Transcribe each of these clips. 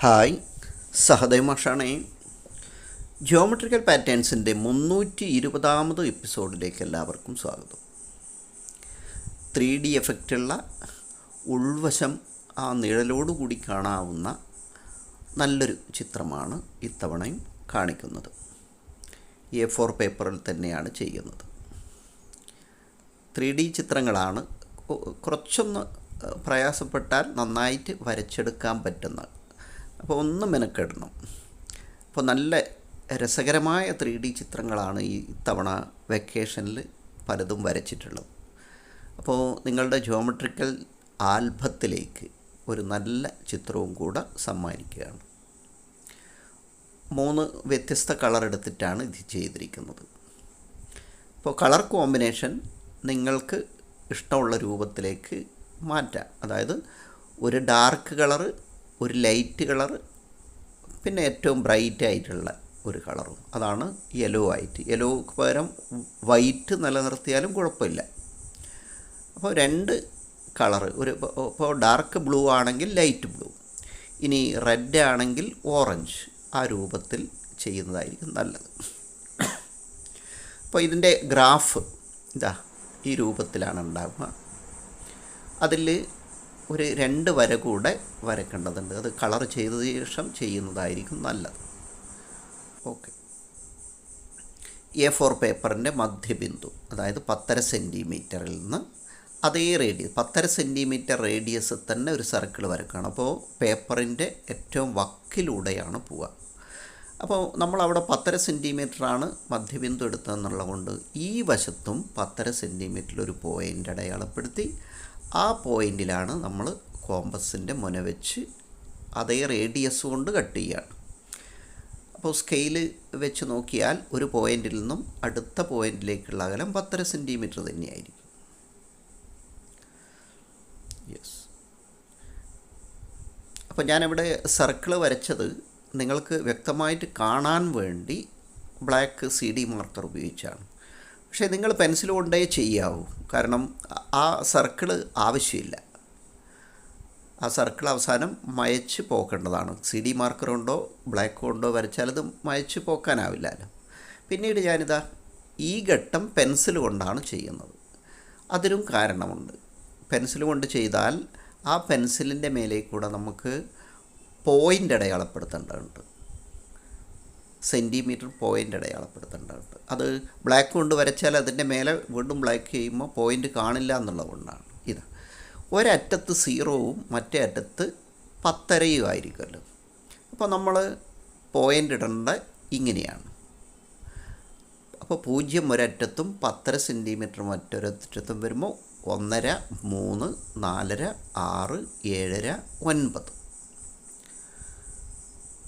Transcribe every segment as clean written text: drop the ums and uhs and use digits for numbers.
Hi, Sahadev മാഷാണേ. Geometrical പാറ്റേൺസിൻ്റെ 320ാമത് എപ്പിസോഡിലേക്ക് എല്ലാവർക്കും സ്വാഗതം. 3D എഫക്റ്റുള്ള ഉൾവശം ആ നിഴലോടുകൂടി കാണാവുന്ന നല്ലൊരു ചിത്രമാണ് ഇത്തവണയും കാണിക്കുന്നത്. A4 പേപ്പറിൽ തന്നെയാണ് ചെയ്യുന്നത്. 3D ചിത്രങ്ങളാണ്. കുറച്ചൊന്ന് പ്രയാസപ്പെട്ടാൽ നന്നായിട്ട് വരച്ചെടുക്കാൻ പറ്റുന്ന, അപ്പോൾ ഒന്ന് മെനക്കെടണം. അപ്പോൾ നല്ല രസകരമായ 3D ചിത്രങ്ങളാണ് ഈ തവണ വെക്കേഷനിൽ പലതും വരച്ചിട്ടുള്ളത്. അപ്പോൾ നിങ്ങളുടെ ജിയോമെട്രിക്കൽ ആൽബത്തിലേക്ക് ഒരു നല്ല ചിത്രവും കൂടെ സമ്മാനിക്കുകയാണ്. 3 വ്യത്യസ്ത കളർ എടുത്തിട്ടാണ് ഇത് ചെയ്തിരിക്കുന്നത്. അപ്പോൾ കളർ കോമ്പിനേഷൻ നിങ്ങൾക്ക് ഇഷ്ടമുള്ള രൂപത്തിലേക്ക് മാറ്റാം. അതായത് ഒരു ഡാർക്ക് കളറ്, ഒരു ലൈറ്റ് കളറ്, പിന്നെ ഏറ്റവും ബ്രൈറ്റ് ആയിട്ടുള്ള ഒരു കളറും, അതാണ് യെല്ലോ ആയിട്ട്. യെല്ലോക്ക് പകരം വൈറ്റ് നിലനിർത്തിയാലും കുഴപ്പമില്ല. അപ്പോൾ 2 കളറ്, ഇപ്പോൾ ഡാർക്ക് ബ്ലൂ ആണെങ്കിൽ ലൈറ്റ് ബ്ലൂ, ഇനി റെഡ് ആണെങ്കിൽ ഓറഞ്ച്, ആ രൂപത്തിൽ ചെയ്യുന്നതായിരിക്കും നല്ലത്. അപ്പോൾ ഇതിൻ്റെ ഗ്രാഫ് ഇതാ ഈ രൂപത്തിലാണ് ഉണ്ടാവുക. അതിൽ ഒരു 2 വര കൂടെ വരക്കേണ്ടതുണ്ട്. അത് കളർ ചെയ്ത ശേഷം ചെയ്യുന്നതായിരിക്കും നല്ലത്. ഓക്കെ. A4 പേപ്പറിൻ്റെ മധ്യബിന്ദു, അതായത് 10.5 സെൻറ്റിമീറ്ററിൽ നിന്ന് അതേ റേഡിയസ്, 10.5 സെൻറ്റിമീറ്റർ റേഡിയസ് തന്നെ ഒരു സർക്കിൾ വരക്കണം. അപ്പോൾ പേപ്പറിൻ്റെ ഏറ്റവും വക്കിലൂടെയാണ് പോവുക. അപ്പോൾ നമ്മളവിടെ 10.5 സെൻറ്റിമീറ്ററാണ് മധ്യബിന്ദു എടുത്തതെന്നുള്ളത് കൊണ്ട് ഈ വശത്തും 10.5 സെൻറ്റിമീറ്ററിൽ ഒരു പോയിൻ്റ് അടയാളപ്പെടുത്തി ആ പോയിൻ്റിലാണ് നമ്മൾ കോമ്പസിൻ്റെ മുന വെച്ച് അതേ റേഡിയസ് കൊണ്ട് കട്ട് ചെയ്യുകയാണ്. അപ്പോൾ സ്കെയിൽ വെച്ച് നോക്കിയാൽ ഒരു പോയിൻ്റിൽ നിന്നും അടുത്ത പോയിൻ്റിലേക്കുള്ള അകലം 10.5 സെൻറ്റിമീറ്റർ തന്നെയായിരിക്കും. യെസ്. അപ്പോൾ ഞാനിവിടെ സർക്കിൾ വരച്ചത് നിങ്ങൾക്ക് വ്യക്തമായിട്ട് കാണാൻ വേണ്ടി ബ്ലാക്ക് CD മാർക്കർ ഉപയോഗിച്ചാണ്. പക്ഷേ നിങ്ങൾ പെൻസിൽ കൊണ്ടേ ചെയ്യാവൂ. കാരണം ആ സർക്കിൾ ആവശ്യമില്ല. ആ സർക്കിൾ അവസാനം മയച്ച് പോക്കേണ്ടതാണ്. CD മാർക്കർ കൊണ്ടോ ബ്ലാക്ക് കൊണ്ടോ വരച്ചാൽ അത് മയച്ച് പോക്കാനാവില്ലല്ലോ. പിന്നീട് ഞാനിതാ ഈ ഘട്ടം പെൻസിൽ കൊണ്ടാണ് ചെയ്യുന്നത്. അതിനും കാരണമുണ്ട്. പെൻസിൽ കൊണ്ട് ചെയ്താൽ ആ പെൻസിലിൻ്റെ മേലേക്കൂടെ നമുക്ക് പോയിൻ്റ് അടയാളപ്പെടുത്തേണ്ടതുണ്ട്. സെൻറ്റിമീറ്റർ പോയിൻ്റ് അടയാളപ്പെടുത്തേണ്ടതുണ്ട്. അത് ബ്ലാക്ക് കൊണ്ട് വരച്ചാൽ അതിൻ്റെ മേലെ വീണ്ടും ബ്ലാക്ക് ചെയ്യുമ്പോൾ പോയിൻ്റ് കാണില്ല എന്നുള്ളത് കൊണ്ടാണ്. ഇത് ഒരറ്റത്ത് 0-ഉം മറ്റേ അറ്റത്ത് 10.5-യും ആയിരിക്കുമല്ലോ. അപ്പോൾ നമ്മൾ പോയിൻ്റ് ഇടേണ്ട ഇങ്ങനെയാണ്. അപ്പോൾ 0 ഒരറ്റത്തും 10.5 സെൻറ്റിമീറ്റർ മറ്റൊരറ്റത്തും വരുമ്പോൾ 1.5, 3, 4.5, 6, 7.5, 9.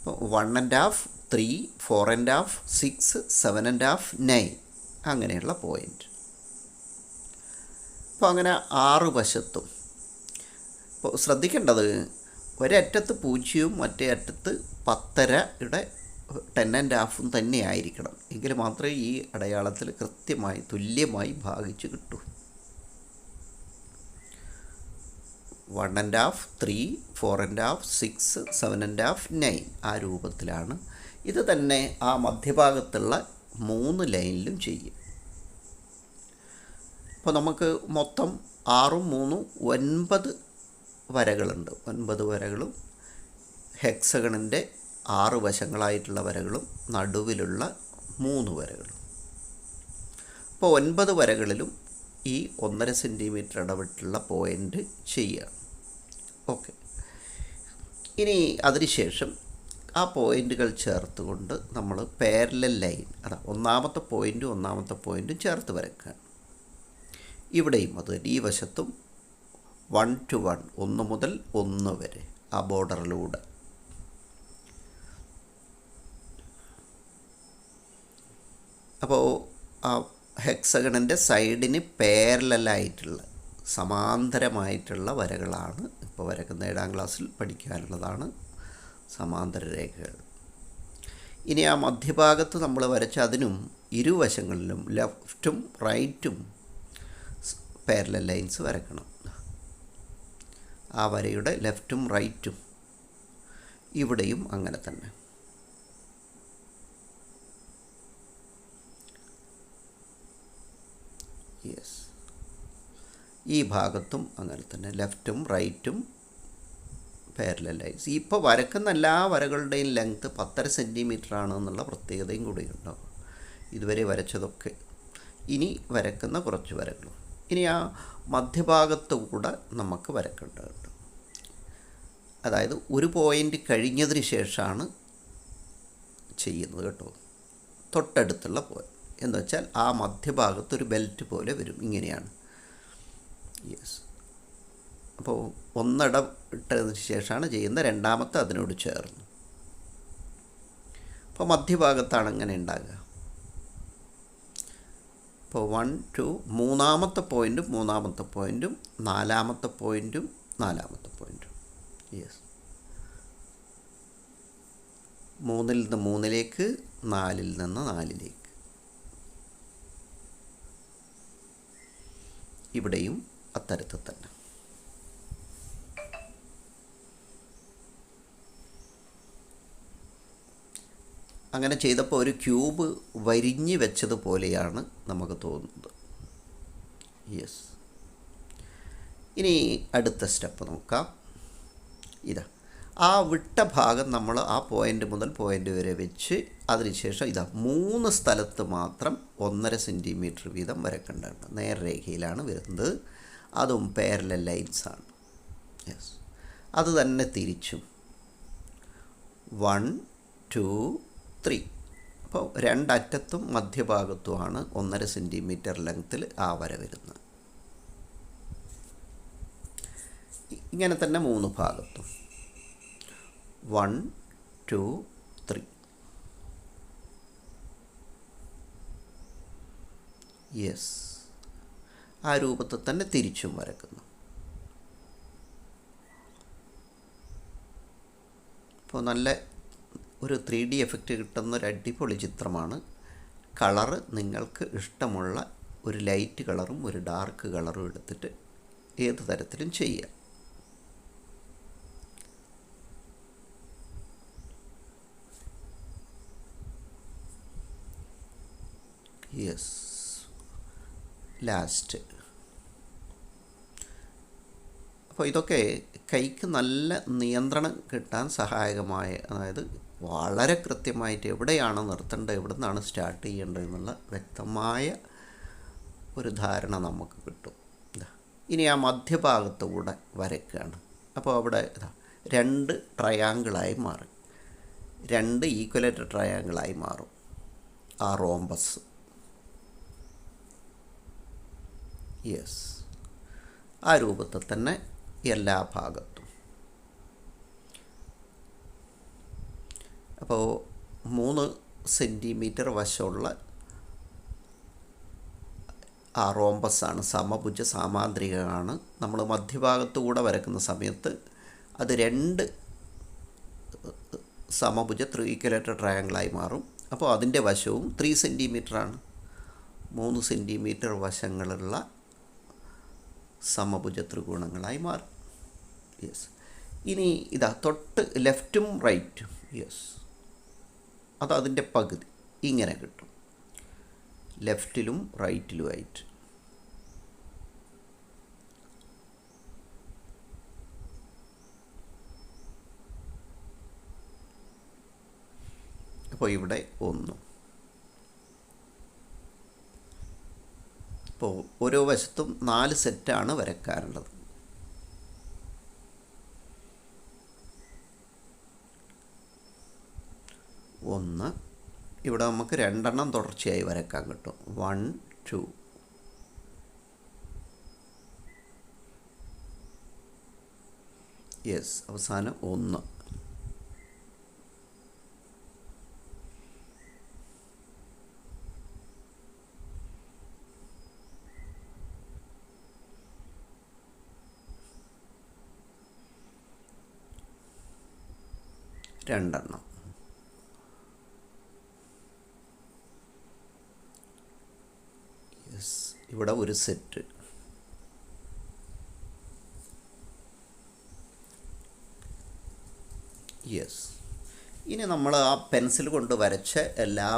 അപ്പോൾ 1.5, 3, 4.5, 6, 7.5, 9 അങ്ങനെയുള്ള പോയിൻ്റ്. അപ്പോൾ അങ്ങനെ 6 വശത്തും. ഇപ്പോൾ ശ്രദ്ധിക്കേണ്ടത് ഒരറ്റത്ത് 0-ഉം മറ്റേ അറ്റത്ത് 10.5-യുടെ 10.5-ഉം തന്നെ ആയിരിക്കണം. എങ്കിൽ മാത്രമേ ഈ അടയാളത്തിൽ കൃത്യമായി തുല്യമായി ഭാഗിച്ച് കിട്ടൂ. 1.5, 3, 4.5, 6, 7.5, 9 ആ രൂപത്തിലാണ്. ഇത് തന്നെ ആ മധ്യഭാഗത്തുള്ള 3 ലൈനിലും ചെയ്യും. അപ്പോൾ നമുക്ക് മൊത്തം 6ഉം 3ഉം 9 വരകളുണ്ട്. 9 വരകളും ഹെക്സഗണിൻ്റെ 6 വശങ്ങളായിട്ടുള്ള വരകളും നടുവിലുള്ള 3 വരകളും. അപ്പോൾ 9 വരകളിലും ഈ 1.5 സെൻറ്റിമീറ്റർ ഇടവിട്ടുള്ള പോയിൻ്റ് ചെയ്യുക. ഓക്കെ. ഇനി അതിനുശേഷം ആ പോയിൻ്റുകൾ ചേർത്തുകൊണ്ട് നമ്മൾ പാരലൽ ലൈൻ, അതാ ഒന്നാമത്തെ പോയിൻറ്റും ചേർത്ത് വരയ്ക്കുക. ഇവിടെയും അത് ഈ വശത്തും 1 to 1, 1 മുതൽ 1 വരെ ആ ബോർഡറിലൂടെ. അപ്പോൾ ആ ഹെക്സഗണിൻ്റെ സൈഡിന് പാരലലായിട്ടുള്ള സമാന്തരമായിട്ടുള്ള വരകളാണ് ഇപ്പോൾ വരയ്ക്കുന്ന. 7ാം ക്ലാസ്സിൽ പഠിക്കാനുള്ളതാണ് സമാന്തര രേഖകൾ. ഇനി ആ മധ്യഭാഗത്ത് നമ്മൾ വരച്ച അതിനും ഇരുവശങ്ങളിലും ലെഫ്റ്റും റൈറ്റും പാരലൽ ലൈൻസ് വരക്കണം. ആ വരയുടെ ലെഫ്റ്റും റൈറ്റും ഇവിടെയും അങ്ങനെ തന്നെ. യെസ്, ഈ ഭാഗത്തും അങ്ങനെ തന്നെ, ലെഫ്റ്റും റൈറ്റും പാരലൽ ലൈൻസ്. ഇപ്പോൾ വരക്കുന്ന എല്ലാ വരകളുടെയും ലെങ്ത്ത് 10.5 സെൻറ്റിമീറ്റർ ആണെന്നുള്ള പ്രത്യേകതയും കൂടി ഉണ്ടാവും. ഇതുവരെ വരച്ചതൊക്കെ. ഇനി വരക്കുന്ന കുറച്ച് വരകളും. ഇനി ആ മധ്യഭാഗത്തു കൂടെ നമുക്ക് വരക്കേണ്ടതുണ്ട്. അതായത് ഒരു പോയിൻ്റ് കഴിഞ്ഞതിന് ശേഷമാണ് ചെയ്യുന്നത് കേട്ടോ. തൊട്ടടുത്തുള്ള പോയിൻ്റ് എന്ന് വെച്ചാൽ ആ മധ്യഭാഗത്തൊരു ബെൽറ്റ് പോലെ വരും, ഇങ്ങനെയാണ്. യെസ്, അപ്പോൾ ഒന്നിടവിട്ടതിന് ശേഷമാണ് ചെയ്യുന്നത്, രണ്ടാമത്തെ അതിനോട് ചേർന്ന്. അപ്പോൾ മധ്യഭാഗത്താണ് ഇങ്ങനെ ഉണ്ടാകുക. ഇപ്പോൾ 1 2 മൂന്നാമത്തെ പോയിൻറ്റും മൂന്നാമത്തെ പോയിൻറ്റും, നാലാമത്തെ പോയിൻറ്റും നാലാമത്തെ പോയിൻറ്റും. യെസ്, 3-ൽ നിന്ന് 3-ലേക്ക്, 4-ൽ നിന്ന് 4-ലേക്ക്. ഇവിടെയും അത്തരത്തിൽ തന്നെ. അങ്ങനെ ചെയ്തപ്പോൾ ഒരു ക്യൂബ് വരിഞ്ഞ് വെച്ചതുപോലെയാണ് നമുക്ക് തോന്നുന്നത്. യെസ്, ഇനി അടുത്ത സ്റ്റെപ്പ് നോക്കാം. ഇതാ ആ വിട്ട ഭാഗം നമ്മൾ ആ പോയിൻ്റ് മുതൽ പോയിൻ്റ് വരെ വെച്ച് അതിനുശേഷം ഇതാ 3 സ്ഥലത്ത് മാത്രം 1.5 സെൻറ്റിമീറ്റർ വീതം വരക്കേണ്ടതുണ്ട്. നേർരേഖയിലാണ് വരുന്നത്, അതും പാരലൽ ലൈൻസാണ്. യെസ്, അത് തന്നെ തിരിച്ചും 1 2 3. അപ്പോൾ രണ്ടറ്റത്തും മധ്യഭാഗത്തുമാണ് 1.5 സെൻറ്റിമീറ്റർ ലെങ്ത്തിൽ ആ വര വരുന്നത്. ഇങ്ങനെ തന്നെ 3 ഭാഗത്തും 1 2 3. യെസ്, ആ രൂപത്തിൽ തന്നെ തിരിച്ചും വരക്കുന്നു. അപ്പോൾ നല്ല ഒരു 3D എഫക്റ്റ് കിട്ടുന്ന ഒരു അടിപൊളി ചിത്രമാണ്. കളറ് നിങ്ങൾക്ക് ഇഷ്ടമുള്ള ഒരു ലൈറ്റ് കളറും ഒരു ഡാർക്ക് കളറും എടുത്തിട്ട് ഏത് തരത്തിലും ചെയ്യാം. Yes, last. അപ്പോൾ ഇതൊക്കെ കൈക്ക് നല്ല നിയന്ത്രണം കിട്ടാൻ സഹായകമായ, അതായത് വളരെ കൃത്യമായിട്ട് എവിടെയാണ് നിർത്തേണ്ടത്, എവിടെ നിന്നാണ് സ്റ്റാർട്ട് ചെയ്യേണ്ടത് എന്നുള്ള വ്യക്തമായ ഒരു ധാരണ നമുക്ക് കിട്ടും. ഇനി ആ മധ്യഭാഗത്തു കൂടെ വരയ്ക്കുകയാണ്. അപ്പോൾ അവിടെ 2 ട്രയാങ്കിളായി മാറും, 2 ഈക്വലേറ്റഡ് ട്രയാങ്കിളായി മാറും ആ റോംബസ്. യെസ്, ആ രൂപത്തിൽ തന്നെ എല്ലാ ഭാഗത്തും. അപ്പോൾ 3 സെൻറ്റിമീറ്റർ വശമുള്ള ആ റോംബസാണ്, സമഭുജ സാമാന്ത്രികമാണ്. നമ്മൾ മധ്യഭാഗത്തു കൂടെ വരക്കുന്ന സമയത്ത് അത് 2 സമഭുജ ഈക്വലേറ്റഡ് ട്രയാങ്കിളായി മാറും. അപ്പോൾ അതിൻ്റെ വശവും 3 സെൻറ്റിമീറ്ററാണ്. 3 സെൻറ്റിമീറ്റർ വശങ്ങളുള്ള സമഭുജ ത്രികോണങ്ങളായി മാറും. യെസ്, ഇനി ഇതാ തൊട്ട് ലെഫ്റ്റും റൈറ്റും. യെസ്, അതതിൻ്റെ പകുതി ഇങ്ങനെ കിട്ടും, ലെഫ്റ്റിലും റൈറ്റിലുമായിട്ട്. അപ്പോൾ ഇവിടെ 1. അപ്പോൾ ഓരോ വശത്തും 4 സെറ്റാണ് വരക്കാറുള്ളത്. ഒന്ന്, ഇവിടെ നമുക്ക് 2 എണ്ണം തുടർച്ചയായി വരക്കാൻ കിട്ടും. 1 2. യെസ്, അവസാനം 1. രണ്ടെണ്ണം. യെസ്, ഇവിടെ ഒരു സെറ്റ്. യെസ്. ഇനി നമ്മൾ ആ പെൻസിൽ കൊണ്ട് വരച്ച എല്ലാ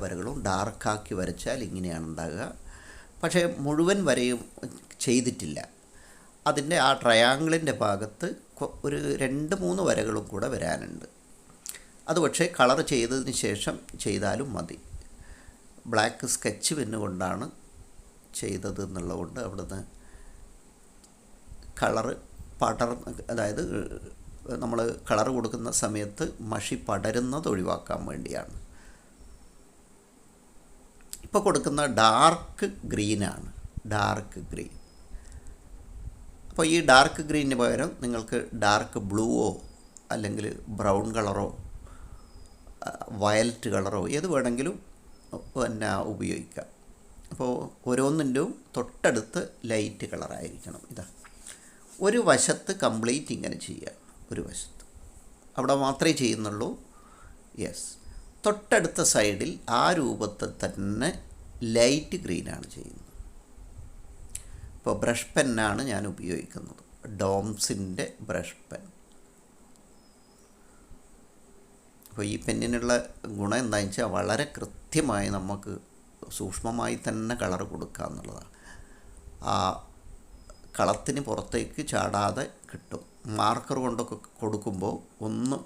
വരകളും ഡാർക്കാക്കി വരച്ചാൽ ഇങ്ങനെയാണ് ഉണ്ടാകുക. പക്ഷേ മുഴുവൻ വരയും ചെയ്തിട്ടില്ല. അതിൻ്റെ ആ ട്രയാങ്കിളിൻ്റെ ഭാഗത്ത് ഒരു 2-3 വരകളും കൂടെ വരാനുണ്ട്. അത് പക്ഷേ കളർ ചെയ്തതിന് ശേഷം ചെയ്താലും മതി. ബ്ലാക്ക് സ്കെച്ച് പെന്ന് കൊണ്ടാണ് ചെയ്തത് എന്നുള്ളതുകൊണ്ട് അവിടുന്ന് കളറ് അതായത് നമ്മൾ കളർ കൊടുക്കുന്ന സമയത്ത് മഷി പടരുന്നത് ഒഴിവാക്കാൻ വേണ്ടിയാണ്. ഇപ്പോൾ കൊടുക്കുന്ന ഡാർക്ക് ഗ്രീനാണ്, ഡാർക്ക് ഗ്രീൻ. അപ്പോൾ ഈ ഡാർക്ക് ഗ്രീനിന് പകരം നിങ്ങൾക്ക് ഡാർക്ക് ബ്ലൂവോ അല്ലെങ്കിൽ ബ്രൗൺ കളറോ വയലറ്റ് കളറോ ഏത് വേണമെങ്കിലും പിന്നെ ഉപയോഗിക്കാം. അപ്പോൾ ഓരോന്നിൻ്റെയും തൊട്ടടുത്ത് ലൈറ്റ് കളറായിരിക്കണം. ഇതാ ഒരു വശത്ത് കംപ്ലീറ്റ് ഇങ്ങനെ ചെയ്യുക, ഒരു വശത്ത് അവിടെ മാത്രമേ ചെയ്യുന്നുള്ളൂ. യെസ്. തൊട്ടടുത്ത സൈഡിൽ ആ രൂപത്തിൽ തന്നെ ലൈറ്റ് ഗ്രീനാണ് ചെയ്യുന്നത്. ഇപ്പോൾ ബ്രഷ് പെന്നാണ് ഞാൻ ഉപയോഗിക്കുന്നത്, ഡോംസിൻ്റെ ബ്രഷ് പെൻ. അപ്പോൾ ഈ പെന്നിനുള്ള ഗുണം എന്താണെന്ന് വെച്ചാൽ വളരെ കൃത്യമായി നമുക്ക് സൂക്ഷ്മമായി തന്നെ കളർ കൊടുക്കുക എന്നുള്ളതാണ്. ആ കളത്തിന് പുറത്തേക്ക് ചാടാതെ കിട്ടും. മാർക്കർ കൊണ്ടൊക്കെ കൊടുക്കുമ്പോൾ ഒന്ന്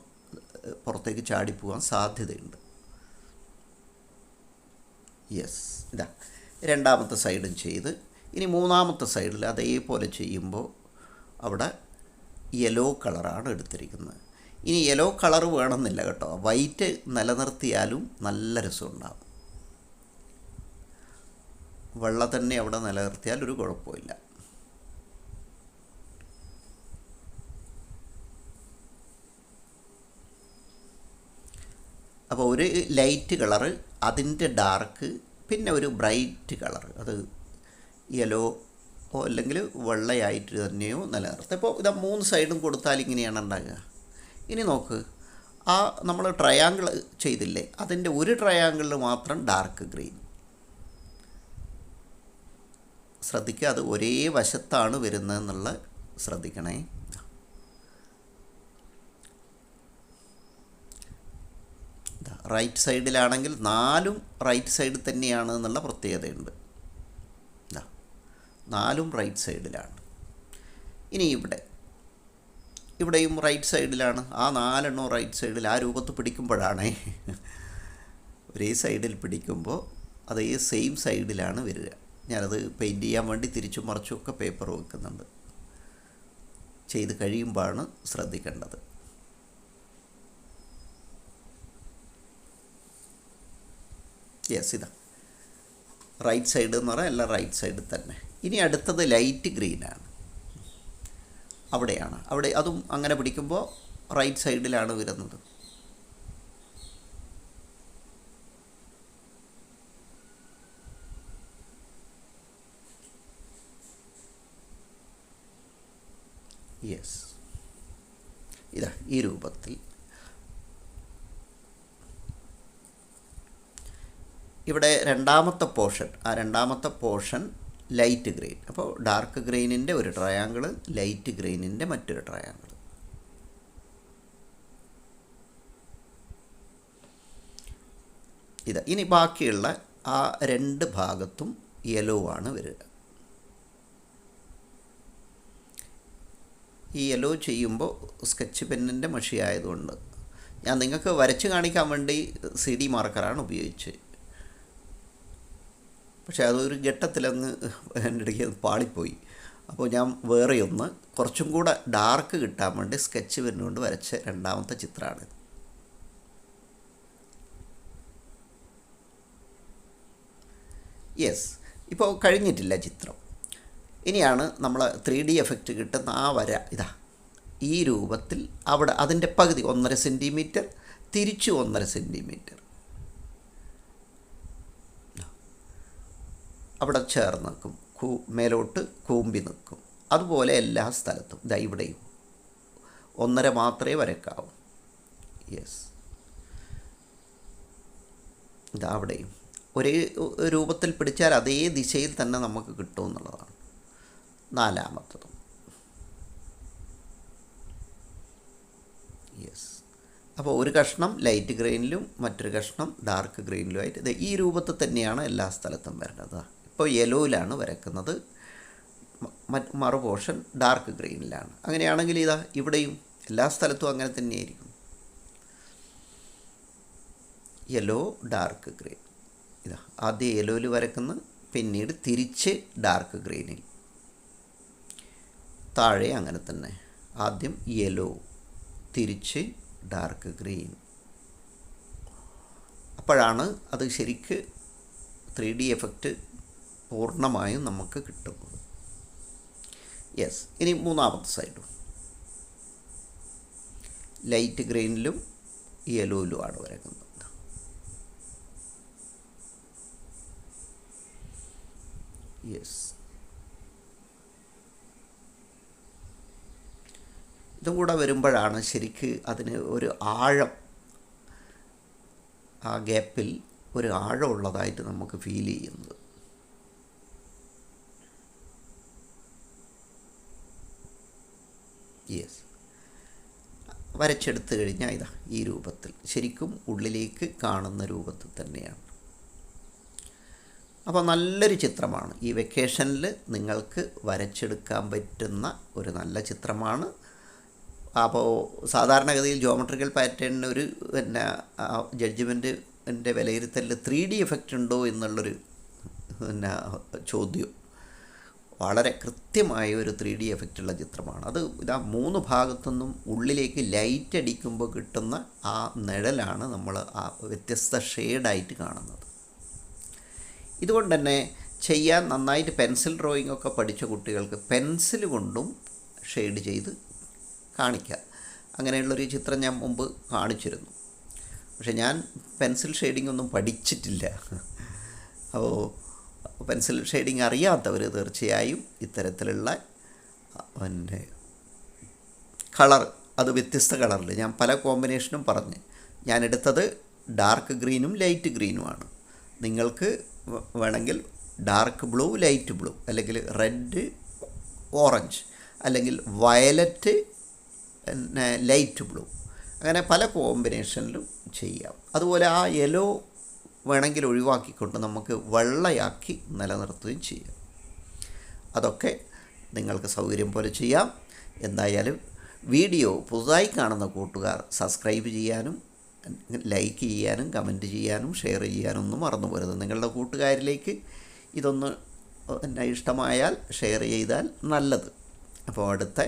പുറത്തേക്ക് ചാടിപ്പോകാൻ സാധ്യതയുണ്ട്. യെസ്. ഇതാ രണ്ടാമത്തെ സൈഡും ചെയ്ത് ഇനി മൂന്നാമത്തെ സൈഡിൽ അതേപോലെ ചെയ്യുമ്പോൾ അവിടെ യെല്ലോ കളറാണ് എടുത്തിരിക്കുന്നത്. ഇനി യെല്ലോ കളർ വേണമെന്നില്ല കേട്ടോ, വൈറ്റ് നിലനിർത്തിയാലും നല്ല രസമുണ്ടാകും. വെള്ള തന്നെ അവിടെ നിലനിർത്തിയാൽ ഒരു കുഴപ്പമില്ല. അപ്പോൾ ഒരു ലൈറ്റ് കളറ്, അതിൻ്റെ ഡാർക്ക്, പിന്നെ ഒരു ബ്രൈറ്റ് കളർ, അത് യെല്ലോ അല്ലെങ്കിൽ വെള്ളയായിട്ട് തന്നെയോ നിലനിർത്തുക. ഇപ്പോൾ ഇതാ 3 സൈഡും കൊടുത്താൽ ഇങ്ങനെയാണ് ഉണ്ടാകുക. ഇനി നോക്ക്, ആ നമ്മൾ ട്രയാങ്കിൾ ചെയ്തില്ലേ, അതിൻ്റെ ഒരു ട്രയാങ്കിളിൽ മാത്രം ഡാർക്ക് ഗ്രീൻ. ശ്രദ്ധിക്കുക, അത് ഒരേ വശത്താണ് വരുന്നതെന്നുള്ള ശ്രദ്ധിക്കണേ. റൈറ്റ് സൈഡിലാണെങ്കിൽ 4ഉം റൈറ്റ് സൈഡിൽ തന്നെയാണ് എന്നുള്ള പ്രത്യേകതയുണ്ട്. 4ഉം റൈറ്റ് സൈഡിലാണ്. ഇനി ഇവിടെയും റൈറ്റ് സൈഡിലാണ്. ആ 4 റൈറ്റ് സൈഡിൽ ആ രൂപത്ത് പിടിക്കുമ്പോഴാണേ, ഒരേ സൈഡിൽ പിടിക്കുമ്പോൾ അതേ സെയിം സൈഡിലാണ് വരിക. ഞാനത് പെയിൻറ്റ് ചെയ്യാൻ വേണ്ടി തിരിച്ചും മറിച്ചുമൊക്കെ പേപ്പർ വെക്കുന്നുണ്ട്. ചെയ്ത് കഴിയുമ്പോഴാണ് ശ്രദ്ധിക്കേണ്ടത്. യെസ്. ഇതാ റൈറ്റ് സൈഡ് എന്ന് പറഞ്ഞാൽ എല്ലാം റൈറ്റ് സൈഡിൽ തന്നെ. ഇനി അടുത്തത് ലൈറ്റ് ഗ്രീനാണ്. അവിടെയാണ്, അതും അങ്ങനെ പിടിക്കുമ്പോൾ റൈറ്റ് സൈഡിലാണ് വരുന്നത്. യെസ്. ഇതാ ഈ രൂപത്തിൽ. ഇവിടെ രണ്ടാമത്തെ പോർഷൻ ലൈറ്റ് ഗ്രീൻ. അപ്പോൾ ഡാർക്ക് ഗ്രീനിൻ്റെ ഒരു ട്രയാങ്കിൾ, ലൈറ്റ് ഗ്രീനിൻ്റെ മറ്റൊരു ട്രയാങ്കിൾ. ഇതാ ഇനി ബാക്കിയുള്ള ആ 2 ഭാഗത്തും യെല്ലോ ആണ് വരിക. ഈ യെല്ലോ ചെയ്യുമ്പോൾ സ്കെച്ച് പെന്നിൻ്റെ മഷി ആയതുകൊണ്ട് ഞാൻ നിങ്ങൾക്ക് വരച്ച് കാണിക്കാൻ വേണ്ടി CD മാർക്കറാണ് ഉപയോഗിച്ചത്. പക്ഷേ അതൊരു ഘട്ടത്തിലങ്ങ് എൻ്റെ ഇടയ്ക്ക് പാളിപ്പോയി. അപ്പോൾ ഞാൻ വേറെയൊന്ന് കുറച്ചും കൂടെ ഡാർക്ക് കിട്ടാൻ വേണ്ടി സ്കെച്ച് പെന്നുകൊണ്ട് വരച്ച രണ്ടാമത്തെ ചിത്രമാണിത്. യെസ്. ഇപ്പോൾ കഴിഞ്ഞിട്ടില്ല ചിത്രം. ഇനിയാണ് നമ്മൾ 3D എഫക്റ്റ് കിട്ടുന്ന ആ വര. ഇതാ ഈ രൂപത്തിൽ അവിടെ അതിൻ്റെ പകുതി 1.5 സെൻറ്റിമീറ്റർ, തിരിച്ചു 1.5 സെൻറ്റിമീറ്റർ അവിടെ ചേർന്ന് നിൽക്കും, മേലോട്ട് കൂമ്പി നിൽക്കും. അതുപോലെ എല്ലാ സ്ഥലത്തും ഇതാ ഇവിടെയും 1.5 മാത്രമേ വരയ്ക്കാവൂ. യെസ്. ഇതാ അവിടെയും ഒരേ രൂപത്തിൽ പിടിച്ചാൽ അതേ ദിശയിൽ തന്നെ നമുക്ക് കിട്ടുമെന്നുള്ളതാണ്. നാലാമത്തതും. യെസ്. അപ്പോൾ ഒരു കഷ്ണം ലൈറ്റ് ഗ്രെയിനിലും മറ്റൊരു കഷ്ണം ഡാർക്ക് ഗ്രെയിനിലുമായിട്ട് ഇത് ഈ രൂപത്തിൽ തന്നെയാണ് എല്ലാ സ്ഥലത്തും വരുന്നത്. ഇപ്പോൾ യെലോയിലാണ് വരക്കുന്നത്, മറു പോർഷൻ ഡാർക്ക് ഗ്രെയിനിലാണ്. അങ്ങനെയാണെങ്കിൽ ഇതാ ഇവിടെയും എല്ലാ സ്ഥലത്തും അങ്ങനെ തന്നെയായിരിക്കും. യെല്ലോ ഡാർക്ക് ഗ്രെയിൻ, ഇതാ ആദ്യം യെലോയിൽ വരക്കുന്നു, പിന്നീട് തിരിച്ച് ഡാർക്ക് ഗ്രെയിനിൽ, താഴെ അങ്ങനെ തന്നെ ആദ്യം യെല്ലോ തിരിച്ച് ഡാർക്ക് ഗ്രീൻ. അപ്പോഴാണ് അത് ശരിക്ക് 3D എഫക്റ്റ് പൂർണ്ണമായും നമുക്ക് കിട്ടുന്നത്. യെസ്, ഇനി മൂന്നാമത്തെ സൈഡും ലൈറ്റ് ഗ്രെയിനിലും യെലോയിലുമാണ് വരക്കുന്നത്. യെസ്, ഇതും കൂടെ വരുമ്പോഴാണ് ശരിക്ക് അതിന് ഒരു ആഴം, ആ ഗ്യാപ്പിൽ ഒരു ആഴമുള്ളതായിട്ട് നമുക്ക് ഫീൽ ചെയ്യുന്നത്. യെസ്, വരച്ചെടുത്ത് കഴിഞ്ഞാൽ ഇതാ ഈ രൂപത്തിൽ ശരിക്കും ഉള്ളിലേക്ക് കാണുന്ന രൂപത്തിൽ തന്നെയാണ്. അപ്പോൾ നല്ലൊരു ചിത്രമാണ്. ഈ വെക്കേഷനിൽ നിങ്ങൾക്ക് വരച്ചെടുക്കാൻ പറ്റുന്ന ഒരു നല്ല ചിത്രമാണ്. അപ്പോൾ സാധാരണഗതിയിൽ ജോമെട്രിക്കൽ പാറ്റേണിന് ഒരു ജഡ്ജ്മെൻറ്റിൻ്റെ വിലയിരുത്തലിൽ 3D എഫക്റ്റ് ഉണ്ടോ എന്നുള്ളൊരു ചോദ്യം. വളരെ കൃത്യമായ ഒരു 3D എഫക്റ്റുള്ള ചിത്രമാണ് അത്. ഇതാ 3 ഭാഗത്തുനിന്നും ഉള്ളിലേക്ക് ലൈറ്റ് അടിക്കുമ്പോൾ കിട്ടുന്ന ആ നിഴലാണ് നമ്മൾ ആ വ്യത്യസ്ത ഷെയ്ഡായിട്ട് കാണുന്നത്. ഇതുകൊണ്ട് തന്നെ ചെയ്യാൻ നന്നായിട്ട് പെൻസിൽ ഡ്രോയിങ് ഒക്കെ പഠിച്ച കുട്ടികൾക്ക് പെൻസിൽ കൊണ്ടും ഷെയ്ഡ് ചെയ്ത് കാണിക്കുക. അങ്ങനെയുള്ളൊരു ചിത്രം ഞാൻ മുമ്പ് കാണിച്ചിരുന്നു. പക്ഷെ ഞാൻ പെൻസിൽ ഷെയ്ഡിംഗ് ഒന്നും പഠിച്ചിട്ടില്ല. അപ്പോൾ പെൻസിൽ ഷെയ്ഡിങ് അറിയാത്തവർ തീർച്ചയായും ഇത്തരത്തിലുള്ള കളർ, അത് വ്യത്യസ്ത കളറിൽ ഞാൻ പല കോമ്പിനേഷനും പറഞ്ഞ് ഞാൻ എടുത്തത് ഡാർക്ക് ഗ്രീനും ലൈറ്റ് ഗ്രീനുമാണ്. നിങ്ങൾക്ക് വേണമെങ്കിൽ ഡാർക്ക് ബ്ലൂ ലൈറ്റ് ബ്ലൂ, അല്ലെങ്കിൽ റെഡ് ഓറഞ്ച്, അല്ലെങ്കിൽ വയലറ്റ് ലൈറ്റ് ബ്ലൂ, അങ്ങനെ പല കോമ്പിനേഷനിലും ചെയ്യാം. അതുപോലെ ആ യെല്ലോ വേണമെങ്കിൽ ഒഴിവാക്കിക്കൊണ്ട് നമുക്ക് വെള്ളയാക്കി നിലനിർത്തുകയും ചെയ്യാം. അതൊക്കെ നിങ്ങൾക്ക് സൗകര്യം പോലെ ചെയ്യാം. എന്തായാലും വീഡിയോ പുതുതായി കാണുന്ന കൂട്ടുകാർ സബ്സ്ക്രൈബ് ചെയ്യാനും ലൈക്ക് ചെയ്യാനും കമൻറ്റ് ചെയ്യാനും ഷെയർ ചെയ്യാനൊന്നും മറന്നു പോരുത്. നിങ്ങളുടെ കൂട്ടുകാരിലേക്ക് ഇതൊന്ന് ഇഷ്ടമായാൽ ഷെയർ ചെയ്താൽ നല്ലത്. അപ്പോൾ അടുത്ത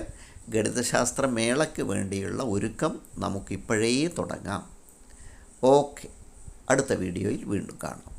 ഗണിതശാസ്ത്ര മേളയ്ക്ക് വേണ്ടിയുള്ള ഒരുക്കം നമുക്കിപ്പോഴേ തുടങ്ങാം. ഓക്കെ, അടുത്ത വീഡിയോയിൽ വീണ്ടും കാണാം.